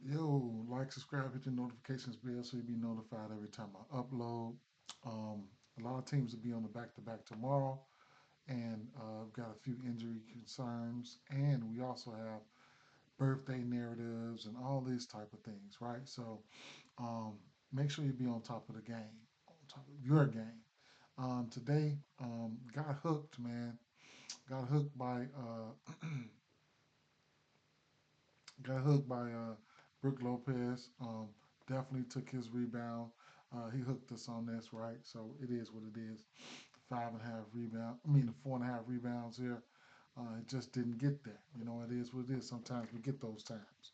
Yo, like, subscribe, hit the notifications bell so you'll be notified every time I upload. Um, a lot of teams will be on the back to back tomorrow, and we've got a few injury concerns, and we also have birthday narratives and all these type of things, right? So um, make sure you be on top of the game, on top of your game. Today, got hooked, man. Got hooked by got hooked by Brook Lopez. Definitely took his rebound. He hooked us on this, right? So it is what it is. 5.5 rebound. I mean, the 4.5 rebounds here. It just didn't get there. You know, it is what it is. Sometimes we get those times.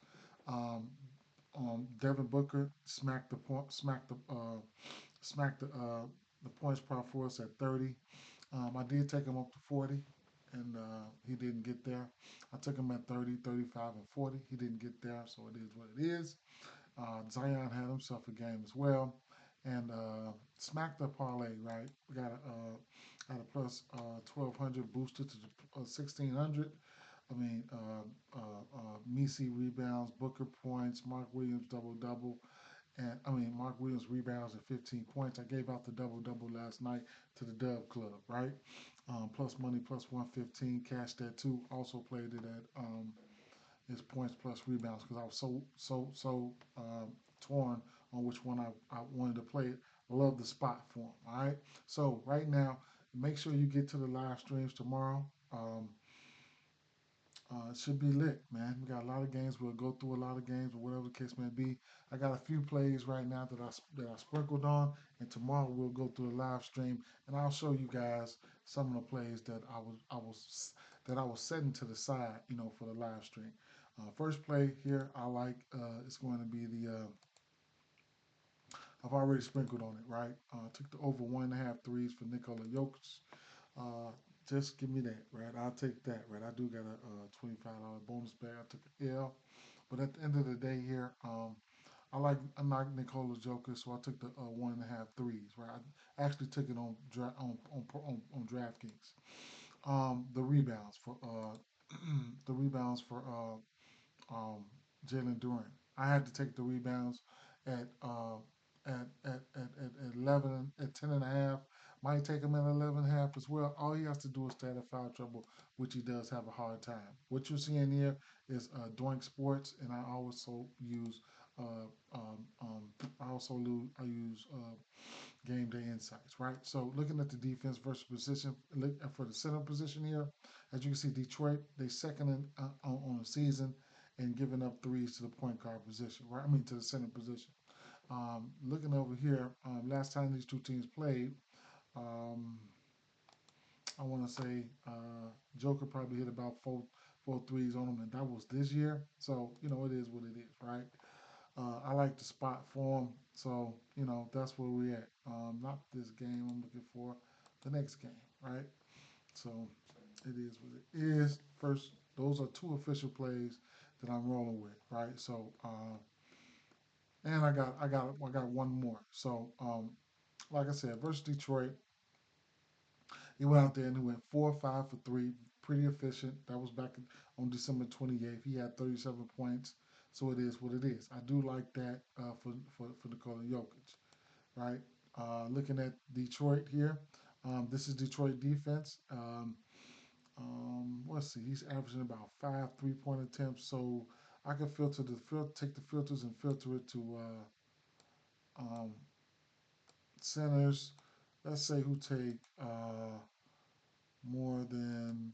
Um, Devin Booker smacked the point, smacked the points prop for us at 30. I did take him up to 40, and he didn't get there. I took him at 30, 35, and 40. He didn't get there, so it is what it is. Zion had himself a game as well, and smacked the parlay, right? We got at a plus 1,200 boosted to 1,600. I mean, Misi rebounds, Booker points, Mark Williams double double, and I mean Mark Williams rebounds and 15 points. I gave out the double double last night to the Dove Club, right? Plus money plus 115, cashed that too. Also played it at his points plus rebounds because I was so torn on which one I wanted to play. I love the spot for him. All right. So right now, make sure you get to the live streams tomorrow. It should be lit, man. We got a lot of games. We'll go through a lot of games, or whatever the case may be. I got a few plays right now that I sprinkled on, and tomorrow we'll go through the live stream, and I'll show you guys some of the plays that I was setting to the side, for the live stream. First play here, I like. It's going to be the. I've already sprinkled on it, right? Took the over 1.5 threes for Nikola Jokic. Uh, just give me that, right? I'll take that, right? I do got a $25 bonus bag. I took an L, but at the end of the day here, I like Nikola Joker, so I took the 1.5 threes, right? I actually took it on DraftKings. The rebounds for the rebounds for Jalen Duran. I had to take the rebounds at uh, at 11 at 10 and a half. Might take him at 11 and a half as well. All he has to do is stay out of foul trouble, which he does have a hard time. What you're seeing here is Doink Sports, and I also use uh, um, um, I use game day insights, right? So looking at the defense versus position, look for the center position here. As you can see, Detroit they second on the season and giving up threes to the point guard position, right? I mean to the center position. Looking over here, last time these two teams played, um, I want to say Joker probably hit about four threes on him, and that was this year. So it is what it is, right? I like the spot for him, so that's where we at. Not this game. I'm looking for the next game, right? So it is what it is. First, those are two official plays that I'm rolling with, right? So, and I got one more. So, like I said, versus Detroit, he went out there and he went 4 or 5 for three, pretty efficient. That was back on December 28th. He had 37 points. So it is what it is. I do like that for Nikola Jokic, right? Looking at Detroit here, this is Detroit defense. Let's see, he's averaging about 5 3-point attempts. So I can take the filters and filter it to um, centers. Let's say who take more than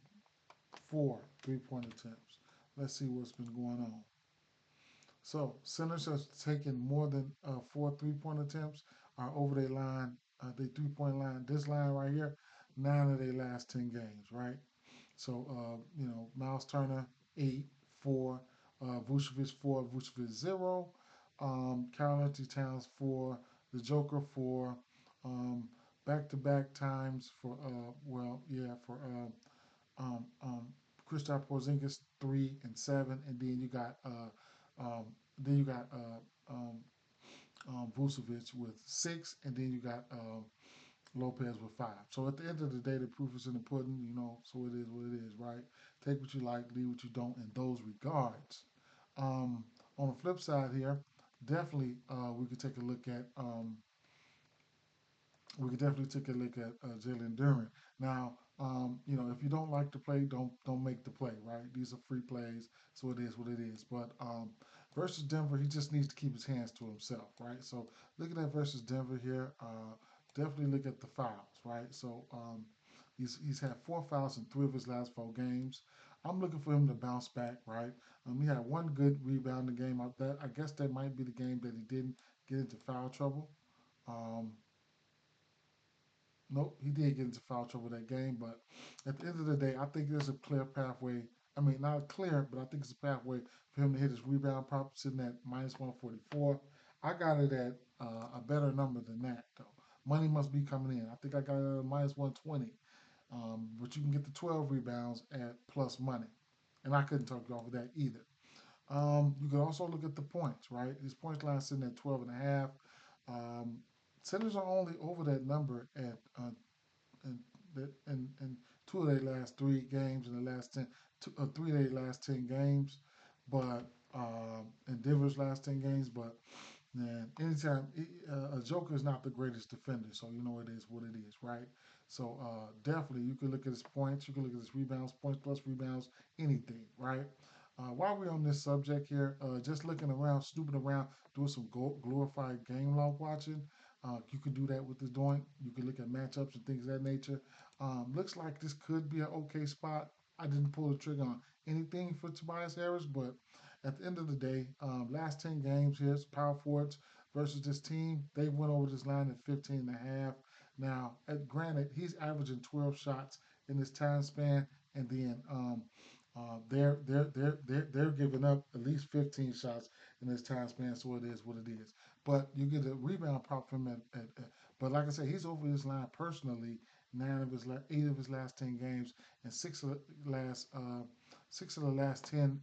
4 3-point attempts. Let's see what's been going on. So centers have taken more than 4 3-point attempts are over their line, their 3-point line. This line right here, 9 of their last 10 games, right? So Miles Turner 8 4, Vucevic 4, Vucevic 0, Karl Anthony Towns 4, the Joker 4, um, back to back times for for um, Kristaps Porzingis 3 and 7, and um, then you got Vucevic with 6, and then you got Lopez with 5. So at the end of the day, the proof is in the pudding, So it is what it is, right? Take what you like, leave what you don't in those regards. Um, On the flip side here, definitely we could take a look at we could definitely take a look at Jalen Duran. Now, if you don't like to play, don't make the play, right? These are free plays, so it is what it is. But versus Denver, he just needs to keep his hands to himself, right? So looking at versus Denver here, definitely look at the fouls, right? So he's had 4 fouls in 3 of his last 4 games. I'm looking for him to bounce back, right? He had one good rebound in the game. I guess that might be the game that he didn't get into foul trouble. Um, Nope, he did get into foul trouble that game, but at the end of the day, I think there's a clear pathway. I mean, not clear, but I think it's a pathway for him to hit his rebound prop sitting at minus 144. I got it at a better number than that, though. Money must be coming in. I think I got it at minus 120, but you can get the 12 rebounds at plus money. And I couldn't talk you off of that either. You could also look at the points, right? His points line sitting at 12 and a half. Um, Centers are only over that number at in, in 2 of their last 3 games in the last 10, 3 of their last 10 games, but in Denver's last 10 games. But man, anytime a Joker is not the greatest defender, so you know it is what it is, right? So definitely, you can look at his points, you can look at his rebounds, points plus rebounds, anything, right? While we're on this subject here, just looking around, snooping around, doing some glorified game log watching. You can do that with the joint. You can look at matchups and things of that nature. Looks like this could be an okay spot. I didn't pull the trigger on anything for Tobias Harris, but at the end of the day, last 10 games here, power forwards versus this team, they went over this line at 15 and a half. Now, granted, he's averaging 12 shots in this time span, and then they're giving up at least 15 shots in this time span, so it is what it is. But you get a rebound prop from him. But like I said, he's over this line personally. 8 of his last 10 games, and six of the last 10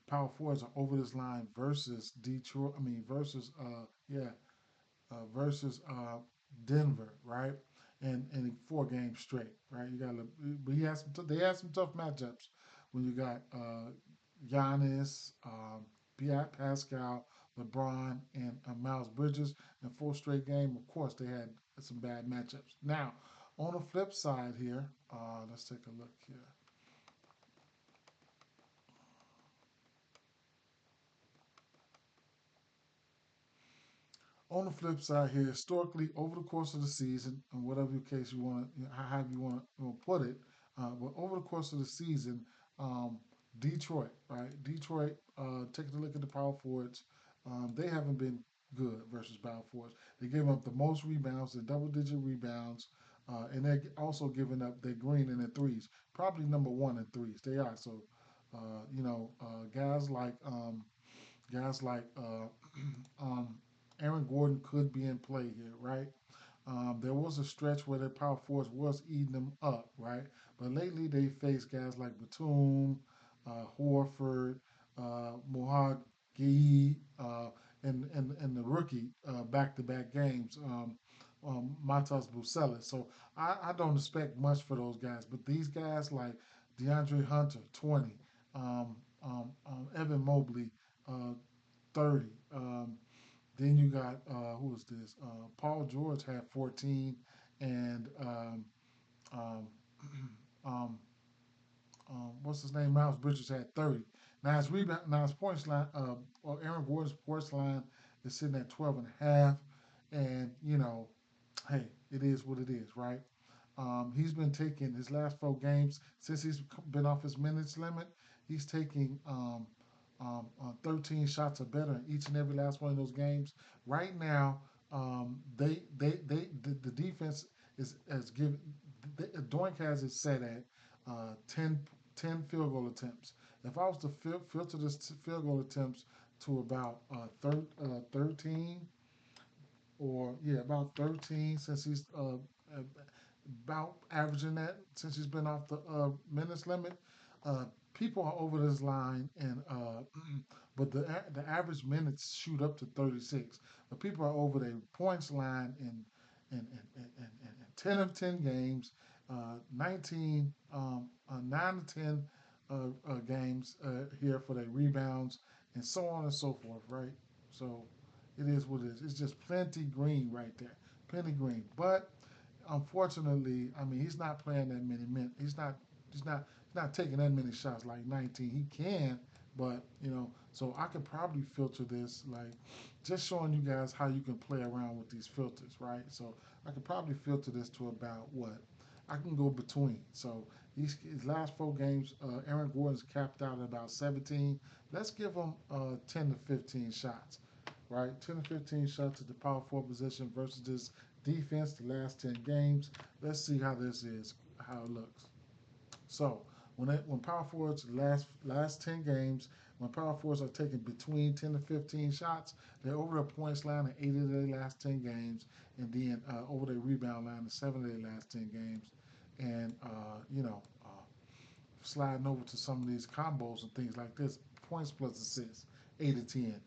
power forwards are over this line versus Detroit. I mean versus Denver, right? And in 4 games straight, right? You got, but he has some. They had some tough matchups when you got Giannis, Pascal, LeBron, and Miles Bridges in 4 straight game. Of course, they had some bad matchups. Now, on the flip side here, let's take a look here. On the flip side here, historically, over the course of the season, and whatever case you want to, however you want to put it, but over the course of the season, um, Detroit, right? Detroit, taking a look at the power forwards, they haven't been good versus power forwards. They gave up the most rebounds, the double-digit rebounds, and they're also giving up their green and their threes, probably number one in threes. They are so, guys like guys like um, Aaron Gordon could be in play here, right? There was a stretch where their power force was eating them up, right? But lately they faced guys like Batum, Horford, Mohad Gee, and the rookie back-to-back games, Matas Bucelis. So I don't expect much for those guys. But these guys like DeAndre Hunter, 20, Evan Mobley, 30. Then you got who was this? Paul George had 14, and um, um, what's his name? Miles Bridges had 30. Now his points line, or Aaron Gordon's points line is sitting at 12 and a half, and hey, it is what it is, right? He's been taking his last 4 games since he's been off his minutes limit. He's taking 13 shots or better in each and every last one of those games. Right now, the defense is given. Doink has it set at 10, 10 field goal attempts. If I was to filter this field goal attempts to about 13, or yeah, about 13, since he's about averaging that since he's been off the minutes limit. Uh, People are over this line, and but the average minutes shoot up to 36. But people are over their points line in 10 of 10 games, 19, 9 to 10 games here for their rebounds, and so on and so forth, right? So it is what it is. It's just plenty green right there, plenty green. But unfortunately, I mean, he's not playing that many minutes. He's not taking that many shots like 19. He can, but so I could probably filter this like just showing you guys how you can play around with these filters, right? So I could probably filter this to about what I can go between. So his last 4 games, Aaron Gordon's capped out at about 17. Let's give him 10 to 15 shots, right? 10 to 15 shots at the power forward position versus this defense the last 10 games. Let's see how this is, how it looks. So when power forwards last 10 games, when power forwards are taking between 10 to 15 shots, they're over the points line in 8 of their last 10 games, and then over the rebound line in 7 of their last 10 games, and sliding over to some of these combos and things like this. Points plus assists, 8 of 10.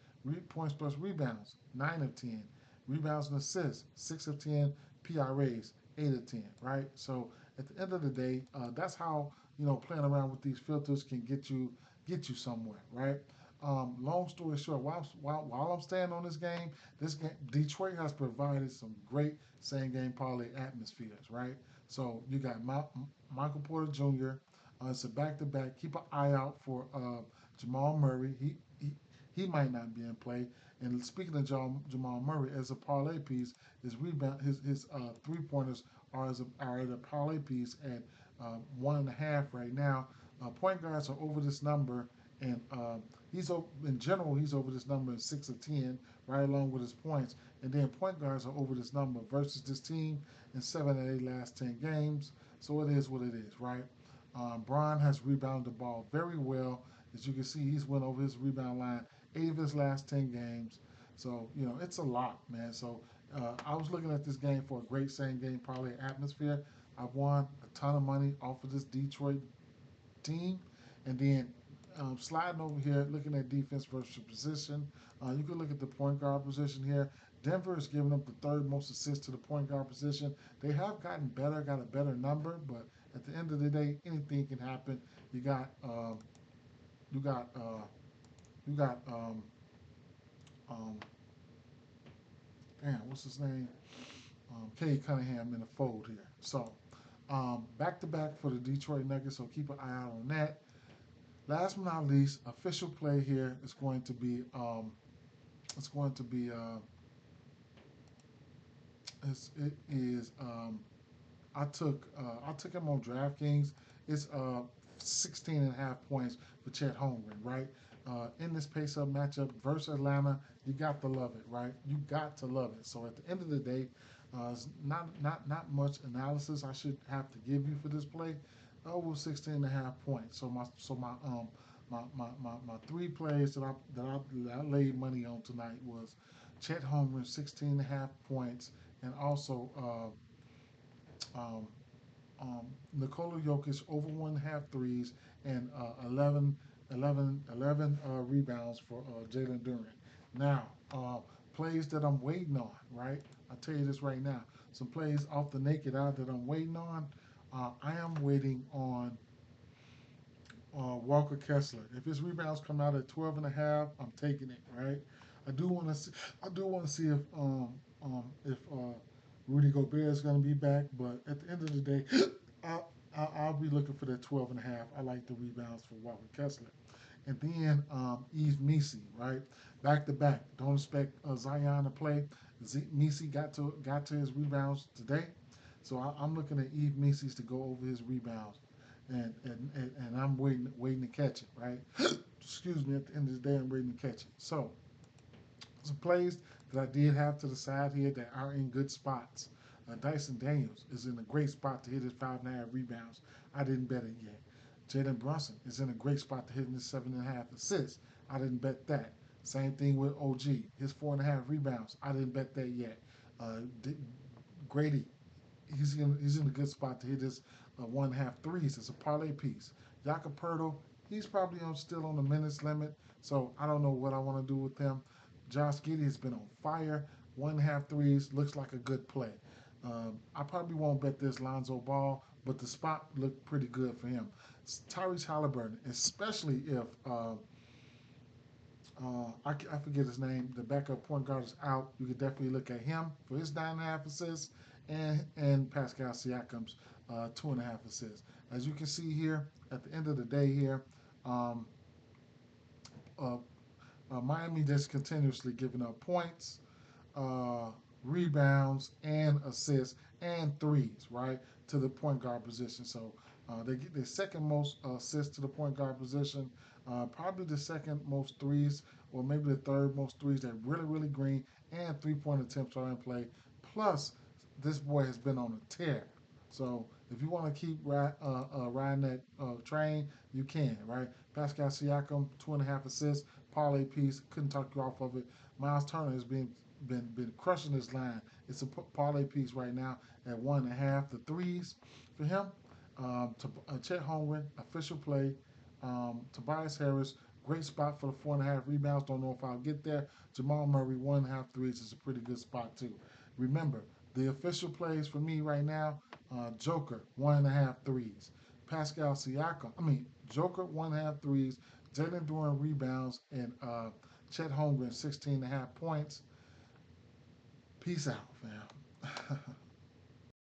Points plus rebounds, 9 of 10. Rebounds and assists, 6 of 10. PRAs, 8 of 10. Right. So at the end of the day, that's how playing around with these filters can get you somewhere. Right. Long story short, while I'm staying on this game, Detroit has provided some great same game parlay atmospheres. Right. So you got Michael Porter Jr. It's a back to back. Keep an eye out for Jamal Murray. He might not be in play. And speaking of Jamal Murray, as a parlay piece, his 3 pointers are at a parlay piece at 1.5 right now. Point guards are over this number, and in general he's over this number in 6 of 10, right along with his points. And then point guards are over this number versus this team in 7 of their last 10 games. So it is what it is, right? Braun has rebounded the ball very well. As you can see, he's went over his rebound line 8 of his last 10 games. So, it's a lot, man. So, I was looking at this game for a great same game parlay atmosphere. I've won a ton of money off of this Detroit team. And then sliding over here, looking at defense versus position, you can look at the point guard position here. Denver is giving up the third most assists to the point guard position. They have gotten better, got a better number, but at the end of the day, anything can happen. You got, you got, you got, um, damn, what's his name? Cade Cunningham in the fold here. So, back to back for the Detroit Nuggets. So keep an eye out on that. Last but not least, official play here is going to be it's going to be it is I took him on DraftKings. It's 16 and a half points for Chet Holmgren, right? In this pace-up matchup versus Atlanta, you got to love it, right? You got to love it. So at the end of the day, it's not much analysis I should have to give you for this play. Over 16 and a half points. So my 3 plays that I laid money on tonight was Chet Holmgren 16 and a half points, and also um, Nikola Jokic over 1.5 threes, and 11 rebounds for Jalen Duran. Now, plays that I'm waiting on, right? I'll tell you this right now. Some plays off the naked eye that I'm waiting on. I am waiting on Walker Kessler. If his rebounds come out at 12 and a half, I'm taking it, right? I do want to see. I do want to see if Rudy Gobert is going to be back, but at the end of the day, I, I'll be looking for that 12 and a half. I like the rebounds for Walker Kessler. And then Yves Misi, right? Back to back. Don't expect Zion to play. Misi got to his rebounds today. So I'm looking at Yves Misi's to go over his rebounds. And I'm waiting to catch it, right? Excuse me, at the end of the day, I'm waiting to catch it. So some plays that I did have to the side here that are in good spots. Dyson Daniels is in a great spot to hit his 5.5 rebounds. I didn't bet it yet. Jalen Brunson is in a great spot to hit his 7.5 assists. I didn't bet that. Same thing with OG. His 4.5 rebounds. I didn't bet that yet. Grady, he's in a good spot to hit his 1.5 threes. It's a parlay piece. Jakob Pertl, he's probably still on the minutes limit, so I don't know what I want to do with him. Josh Giddey has been on fire. 1.5 threes looks like a good play. I probably won't bet this Lonzo Ball, but the spot looked pretty good for him. Tyrese Halliburton, especially if I forget his name. The backup point guard is out. You could definitely look at him for his 9.5 assists, and Pascal Siakam's 2.5 assists. As you can see here, at the end of the day here, um, uh, Miami just continuously giving up points, uh, rebounds, and assists and threes, right, to the point guard position. So they get the second most assists to the point guard position, probably the second most threes, or maybe the third most threes. They're really, really green, and 3-point attempts are in play. Plus, this boy has been on a tear. So if you want to keep riding that train, you can, right? Pascal Siakam, 2.5 assists, parlay piece, couldn't talk you off of it. Miles Turner has been crushing this line. It's a parlay piece right now at 1.5. The threes for him. Chet Holmgren, official play. Tobias Harris, great spot for the 4.5 rebounds. Don't know if I'll get there. Jamal Murray, 1.5 threes is a pretty good spot too. Remember, the official plays for me right now, Joker, 1.5 threes. Pascal Siakam, Joker, 1.5 threes. Jalen Duran rebounds, and Chet Holmgren, 16.5 points. Peace out, fam.